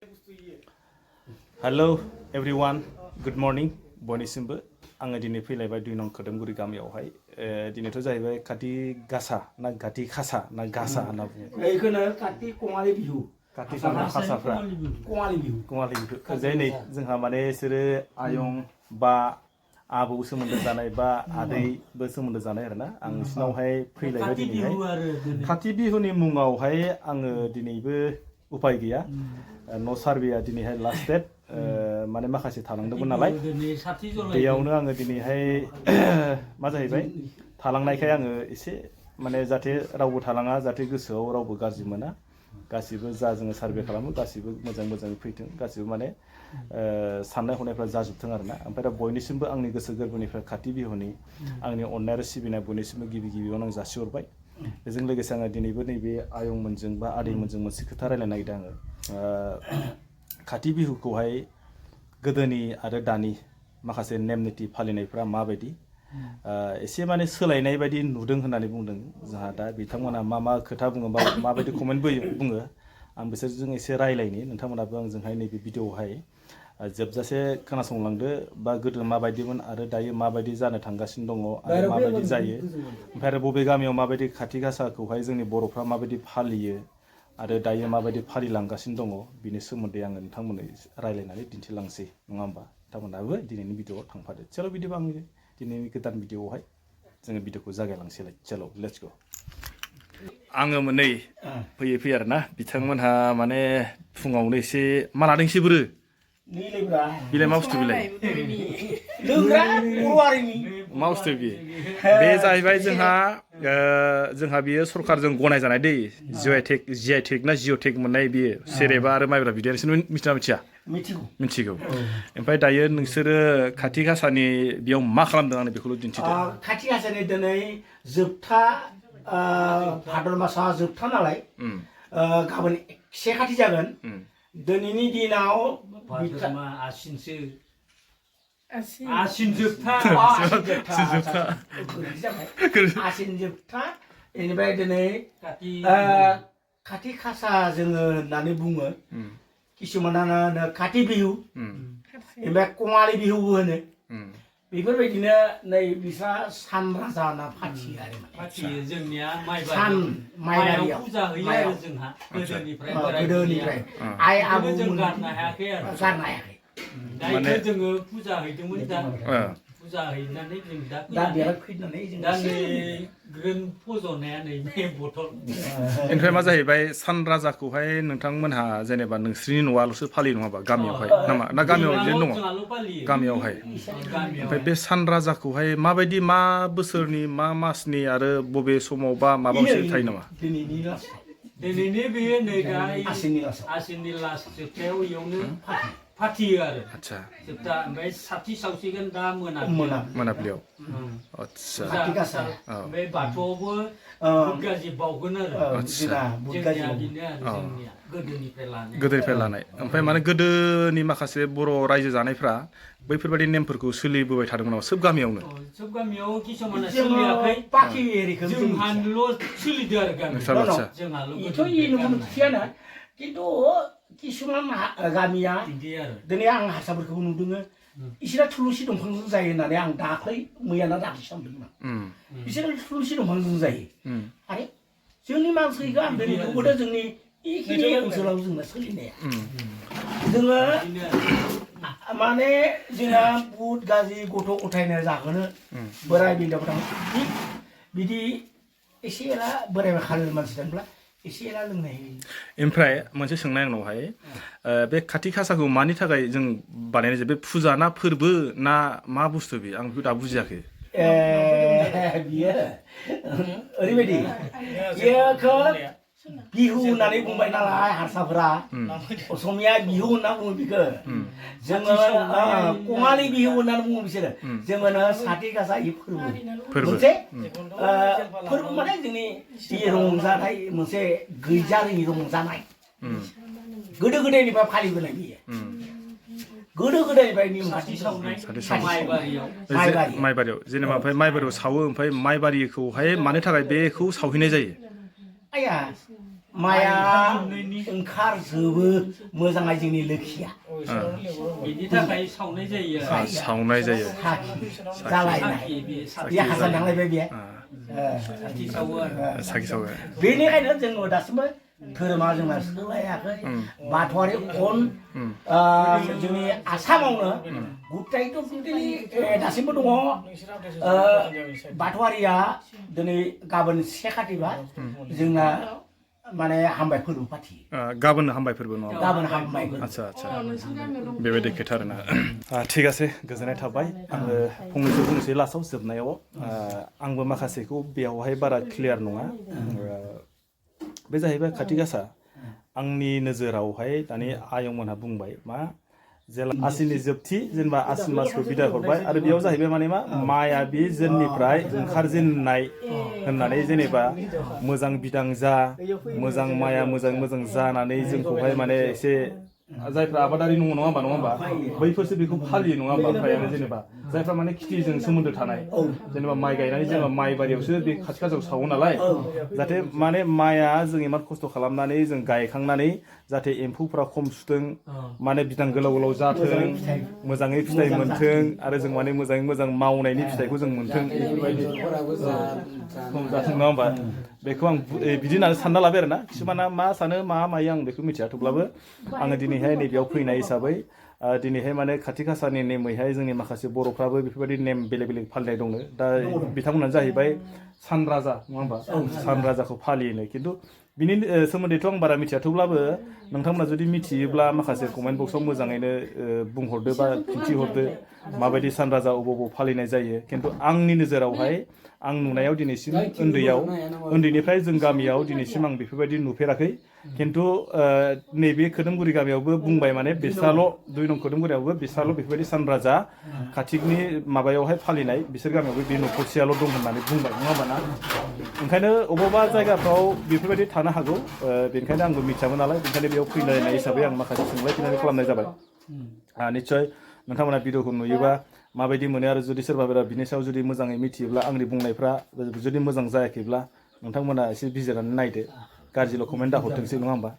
Hello everyone, good morning. बयनिसिमबो आङो दिनै फैलायबाय 2 नं खोदोमगुरि गामियावहाय दिनैथ' जाहैबाय खाथि गासा ना खाथि खासा ना गासा होनना बुङो এইখানে কাতি কঙালি বিহু खाथि खासाफ्रा কঙালি बिहु ओरैजाय नै जोंहा माने बिसोरो आयं बा आबौ सोमोन्दो जानाय बा आदैबो सोमोन्दो जानाय आरोना आं बिसिनावहाय फैलायबाय दिनैहाय खाथि बिहुनि मुङावहाय आङो दिनैबो उपाय गैया न' सार्भेया दिनैहाय लास्ट डेट माने माखासे थालांदोंमोन नालाय बेयावनो आङो दिनैहाय मा जाहैबाय थालांनायखाय आङो एसे माने जाहाथे रावबो थालाङा जाहाथे गोसोआव रावबो गाज्रि मोना गासिबो जा जोङो सार्भे खालामो गासिबो मोजाङै फैथों गासिबो माने साननाय हनायफ्रा जाजोबथों आरोना ओमफ्राय दा बयनिसिमबो आंनि गोसो गोरबोनिफ्राय खाथि बिहुनि आंनि अननाय आरो सिबिनाय बयनिसिमबो गिबियावनो आं जासिहरबाय बेजों लोगोसे आङो दिनैबो नैबे आयंमोनजों बा आदैमोनजों मोनसे खोथा रायलायनो नागिरदों आङो खाथि बिहुखौहाय गोदोनि आरो दानि माखासे नेम निथि फालिनायफ्रा माबायदि एसे माने सोलायनाय बायदि नुदों होननानै बुंदों जोंहा दा बिथांमोना मा खोथा बुङो बा माबायदि कमेन्ट बुङो आं बिसोरजों एसे रायलायनि नोंथांमोनाबो आंजोंहाय नैबे भिडिअआवहाय जोबजासे खोनासंलांदो बा गोदो माबायदिमोन आरो दायो माबायदि जानो थांगासिनो दङ आरो माबायदि जायो ओमफ्राय आरो बबे गामियाव माबायदि खाथि गासाखौहाय जोंनि बर'फ्रा माबायदि फालियो आरो दायो माबायदि फालिलांगासिनो दङ बिनि सोमोन्दै आङो नोंथांमोननो रायलायनानै दिन्थिलांसै नङा होमबा नोंथांमोनाबो दिनैनि भिडिअआव थांफादो चलो बिदिबा आं दिनैनि गोदान भिडिअआवहाय जोङो भिडिअखौ जागायलांसैलाय चलो लेट्स गो आङो नै फैयै आरोना बिथांमोनहा माने फुङावनो एसे मा लादों एसे बोरो बिलाइ मा बुस्थु बिलाइ मा बुस्थु बे जाहैबाय जोंहा बियो सरकारजों गनायजानाय दै जिआइटेक ना जिअटेक मोननाय बियो सेरेबा आरो माइब्रा बिदै नोंसोर मिथिया मिथिगौ ओमफ्राय दायो नोंसोरो खाथि गासानि बेयाव मा खालामदों आंनो बेखौल' दिन्थिदो खाथि गासानि दिनै जोबथा भाद्र मासा जोबथा नालाय गाबोन से खाथि जागोन दिनैनि दिनाव आसिन जोबथा बेनिफ्राय दिनै खाथि खासा जोङो होननानै बुङो किसुमानानो खाथि बिहु ओमफ्राय कङालि बिहुबो होनो बेफोरबायदिनो नै बिसा सान राजा होनना फाथियो आरो जोंनिया माइबारियाव फुजा होयो आरो जोंहा गोदोनिफ्राय आइ आबौ जों गारनो हायाखै आरो दायो जोङो फुजा हैदोंमोन दा फुजा हैनानै जों दा बेयाव फैनानै जों दा नै ग्रोन फज'नाया नै बे बथल ओमफ्राय मा जाहैबाय सान राजाखौहाय नोंथांमोनहा जेनेबा नोंसोरनि न'आल'सो फालियो नङाबा गामियावहाय ना गामियाव बिदिनो दङ गामियावहाय ओमफ्राय बे सान राजाखौहाय माबायदि मा बोसोरनि मा मासनि आरो बबे समाव बा माबा मोनसे थायो नामा दिनैनि बेयो नै दा आसिननि लास्ट जोबथायाव इयावनो फाथियो आरो आच्छा जोबथा ओमफ्राय साथि सावसिगोन दा मोनाबिलियाव आच्छा ओमफ्राय बाथौआवबो बुट गाजि बावगोन आरो जोंनिया गोदोनिफ्राय लानाय ओमफ्राय माने गोदोनि माखासे बर' रायजो जानायफ्रा बैफोरबायदि नेमफोरखौ सोलिबोबाय थादोंमोन नामा सोब गामियावनो किसुमाना सोलियाखै जोंहाल' सोलिदो आरो जोंहाल' खिन्थु किसुमान गामिया दिनै आं हारसाफोरखौबो नुदों इसोरा थुलुसि दंफांजों जायो होननानै आं मैयाना दाख्लै सानदोंमोन बिसोरो थुलुसि दंफांजों जायो आरो जोंनि मानसिखौ आं दिनै नुबोदों जोंनि एखे ओनसोलाव जोंना सोलिनाया जोङो माने जोंना बुट गाजि गथ' गथायनो जाहोनो बोराय बेन्थ'फोर बिदि एसे एला बोराय खालिर मानसि थांब्ला एसे एला लोंनाय ओमफ्राय मोनसे सोंनाय आंनावहाय बे खाथि खासाखौ मानि थाखाय जों बानायनाय जायो बे फुजा ना फोरबो ना मा बुस्थु बे आं बेखौ दा बुजियाखै बियो ओरैबायदि बेखौ बिहु होननानै बुंबाय नालाय हारसाफोरा असमिया बिहु होनना बुङो बेखौ जोङो कङालि बिहु होननानै बुङो बिसोरो जोङो साथि गासा फोरबो मोनसे फोरबो माने जोंनि रंजानाय मोनसे गैजारोङि रंजानाय गोदो गोदायनिफ्राय फालिबोनाय बियो गोदो गोदायनिफ्राय माइबारियाव जेनेबा ओमफ्राय माइबारियाव सावो ओमफ्राय माइबारिखौहाय मानो थाखाय बेखौ सावहैनाय जायो आया माइआ ओंखारजोबो मोजाङै जोंनि लोखिया बेनि थाखाय सावनाय जायो सावनाय जायो जालायनाय बे हासान थांलायबाय बे साखि सावो आरो साखि सावो बेनिखायनो जोङो दासिमबो धोरोमा जोंना सोलायाखै बाथौआरि जोंनि आसामावनो गुटाइथ' दासिमबो दङ बाथौआरिया दिनै गाबोन 1 खाथिबा जोंना माने हामबाय फोरबो फाथियो गाबोन हामबाय फोरबो नङा गाबोन हामबाय आच्छा आच्छा बेबायदि खोथा आरोना थिग আছে गोजोननाय थाबाय आङो फंनैसो बुंनोसै लास्टआव जोबनायाव आंबो माखासेखौ बेयावहाय बारा क्लियार नङा बे जाहैबाय खाथि गासा आंनि नोजोरावहाय दानि आयंमोनहा बुंबाय मा जेला आसिननि जोबथि जेनेबा आसिन मासखौ बिदाय हरबाय आरो बेयाव जाहैबाय माने मा माइआ बे जोंनिफ्राय ओंखारजेननाय होननानै जेनेबा मोजां बिदां जा मोजां माइआ मोजां जानानै जोंखौहाय माने एसे जायफ्रा आबादारि नङा होमबा बैफोरसो बेखौ फालियो नङा होमबा फ्रायानो जेनेबा जायफ्रा माने खेथिजों सोमोन्दो थानाय जेनेबा माइ गायनानै जेनेबा माइ बारियावसो बे खाथि खाजायाव सावो नालाय जाहाथे माने माइआ जों इमान खस्थ' खालामनानै जों गायखांनानै जाहाथे एम्फौफ्रा खम सुथों माने बिदां गोलाव जाथों मोजाङै फिथाइ मोनथों आरो जों माने मोजां मावनायनि फिथाइखौ जों मोनथों बेफोरबायदि खम जाथों नङा होमबा बेखौ आं बिदि होननानै सानना लाबाय आरोना किसुमाना मा सानो मा मायो आं बेखौ मिथिया थेवब्लाबो आङो दिनैहाय नैबेयाव फैनाय हिसाबै दिनैहाय माने खाथि खासानि नेमैहाय जोंनि माखासे बर'फ्राबो बेफोरबायदि नेम बेलेग फालिनाय दङ दा बिथांमोनानो जाहैबाय सान राजा नङा होमबा सान राजाखौ फालियोनो खिन्थु बिनि सोमोन्दैथ' आं बारा मिथिया थेवब्लाबो नोंथांमोना जुदि मिथियोब्ला माखासे कमेन्ट बक्सआव मोजाङैनो बुंहरदो बा खिन्थिहरदो माबायदि सान राजा अबाव फालिनाय जायो खिन्थु आंनि नोजोरावहाय आं नुनायाव दिनैसिम उन्दैनिफ्राय जों गामियाव दिनैसिम आं बेफोरबायदि नुफेराखै खिन्थु नैबे खोदोमगुरि गामियावबो बुंबाय माने बिस्राल' 2 नं खोदोमगुरियावबो बिस्राल' बेफोरबायदि सान राजा खाथिनि माबायावहाय फालिनाय बिसोर गामियावबो बे न'खरसेयाल' दं होननानै बुंबाय नङा होमबा ना ओंखायनो अबावबा जायगाफ्राव बेफोरबायदि थानो हागौ बेनिखायनो आंबो मिथियामोन नालाय बेनिखायनो बेयाव फैनाय हिसाबै आं माखासे सोंलाय फिननाय खालामनाय जाबाय निस्सय नोंथांमोना भिडिअखौ नुयोबा माबायदि मोनो आरो जुदि सोरबा बिनि सायाव जुदि मोजाङै मिथियोब्ला आंनि बुंनायफ्रा जुदि मोजां जायाखैब्ला नोंथांमोना एसे बिजिरनानै नायदो गाज्रिल' कमेन्ट दाहरथोंसै नङा होमबा